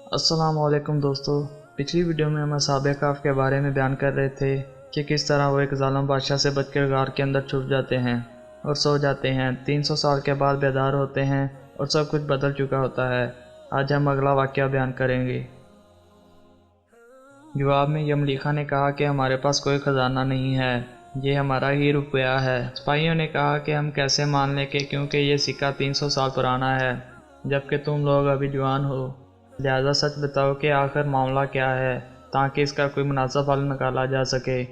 अस्सलाम वालेकुम दोस्तों। पिछली वीडियो में हम असहाब कहफ के बारे में बयान कर रहे थे कि किस तरह वो एक ज़ालिम बादशाह से बचकर गार के अंदर छुप जाते हैं और सो जाते हैं। 300 साल के बाद बेदार होते हैं और सब कुछ बदल चुका होता है। आज हम अगला वाक़या बयान करेंगे। जवाब में यमलीखा ने कहा कि हमारे पास कोई ख़जाना नहीं है, ये हमारा ही रुपया है। सिपाहियों ने कहा कि हम कैसे मान लें कि क्योंकि ये सिक्का 300 साल पुराना है, जबकि तुम लोग अभी जवान हो, लिहाजा सच बताओ कि आखिर मामला क्या है ताकि इसका कोई मुनासिब हल निकाला जा सके।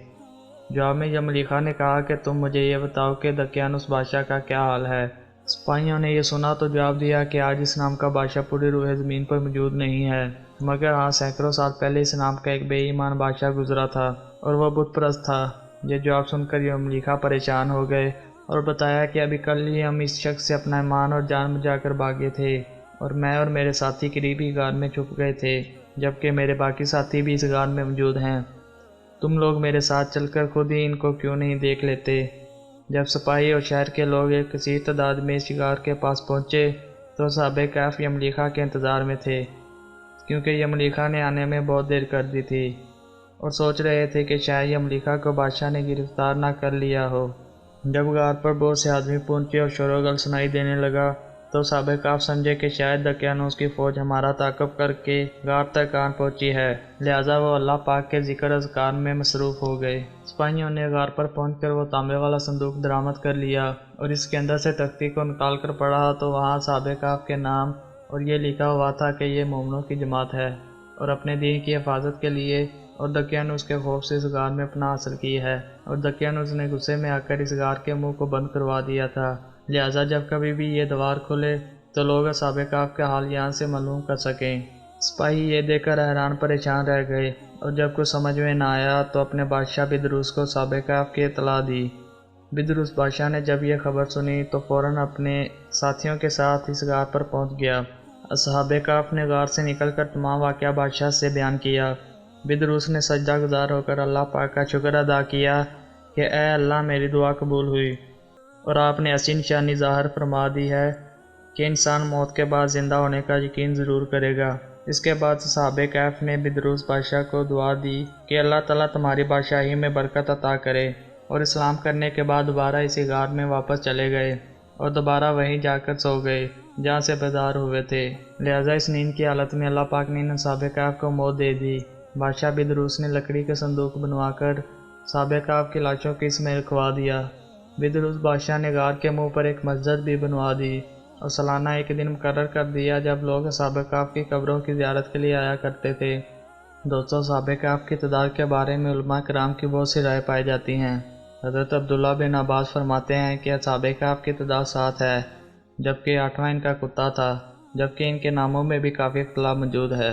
जवाब में यमलीखा ने कहा कि तुम मुझे ये बताओ कि दकियानुस बादशाह का क्या हाल है। सिपाहियों ने यह सुना तो जवाब दिया कि आज इस नाम का बादशाह पूरी रूह ज़मीन पर मौजूद नहीं है, मगर हाँ सैकड़ों साल पहले इस नाम का एक बेईमान बादशाह गुजरा था और वह बुत परस्त था। यह जवाब सुनकर यमलीखा परेशान हो गए और बताया कि अभी कल ही हम इस शख्स से अपना ईमान और जान बचाकर भागे थे और मैं और मेरे साथी करीबी गार में छुप गए थे, जबकि मेरे बाकी साथी भी इस गार में मौजूद हैं। तुम लोग मेरे साथ चलकर खुद ही इनको क्यों नहीं देख लेते। जब सिपाही और शहर के लोग एक कसीर तादाद में शिकार के पास पहुँचे तो असहाब कहफ यमलीखा के इंतज़ार में थे, क्योंकि यमलीखा ने आने में बहुत देर कर दी थी और सोच रहे थे कि शायद यमलीखा को बादशाह ने गिरफ्तार ना कर लिया हो। जब गार पर बहुत से आदमी पहुँचे और शोरगुल सुनाई देने लगा तो असहाब कहफ समझे कि शायद दकियानुस की फ़ौज हमारा ताक़ब करके गार तक आन पहुँची है, लिहाजा वो अल्लाह पाक के ज़िक्र अज़कार में मसरूफ़ हो गए। सिपाहियों ने गार पर पहुंचकर वो तांबे वाला संदूक बरामद कर लिया और इसके अंदर से तख्ती को निकाल कर पढ़ा तो वहाँ असहाब कहफ के नाम और ये लिखा हुआ था कि ये मोमिनों की जमात है और अपने दीन की हिफाजत के लिए और दकियानुस के खौफ से इस गार में पनाह हासिल की है। और दकियानुस ने गुस्से में आकर इस गार के मुंह को बंद करवा दिया था, लिहाजा जब कभी भी ये दीवार खुले तो लोग असहाब कहफ का हाल यहाँ से मालूम कर सकें। सिपाही ये देखकर हैरान परेशान रह गए और जब कुछ समझ में ना आया तो अपने बादशाह बिदरूस को असहाब कहफ की इत्तला दी। बिदरूस बादशाह ने जब यह खबर सुनी तो फ़ौरन अपने साथियों के साथ इस गार पर पहुंच गया। असहाब कहफ ने गार से निकलकर तमाम वाक़या बादशाह से बयान किया। बिदरूस ने सजदा गुजार होकर अल्लाह पाक का शुक्र अदा किया कि ए अल्लाह मेरी दुआ कबूल हुई और आपने ऐसी निशानी ज़ाहिर फरमा दी है कि इंसान मौत के बाद ज़िंदा होने का यकीन ज़रूर करेगा। इसके बाद असहाब कहफ ने बिदरूस बादशाह को दुआ दी कि अल्लाह ताला तुम्हारी बादशाही में बरकत अता करे और इस्लाम करने के बाद दोबारा इसी गार में वापस चले गए और दोबारा वहीं जाकर सो गए जहाँ से बेदार हुए थे। लिहाजा इस नींद की हालत में अल्लाह पाक ने इन असहाब कहफ को मौत दे दी। बादशाह बिदरूस ने लकड़ी के संदूक बनवाकर असहाब कहफ की लाशों को इसमें रखवा दिया। बिदरूस बादशाह ने गार के मुंह पर एक मस्जिद भी बनवा दी और सालाना एक दिन मुकर्रर कर दिया जब लोग असहाब कहफ की कब्रों की ज़ियारत के लिए आया करते थे। दोस्तों, असहाब कहफ की तादाद के बारे में उलमा किराम की बहुत सी राय पाई जाती हैं। हज़रत अब्दुल्ला बिन अब्बास फरमाते हैं कि असहाब कहफ की तादाद 7 है, जबकि 8वां इनका कुत्ता था, जबकि इनके नामों में भी काफ़ी इख्तिलाफ मौजूद है।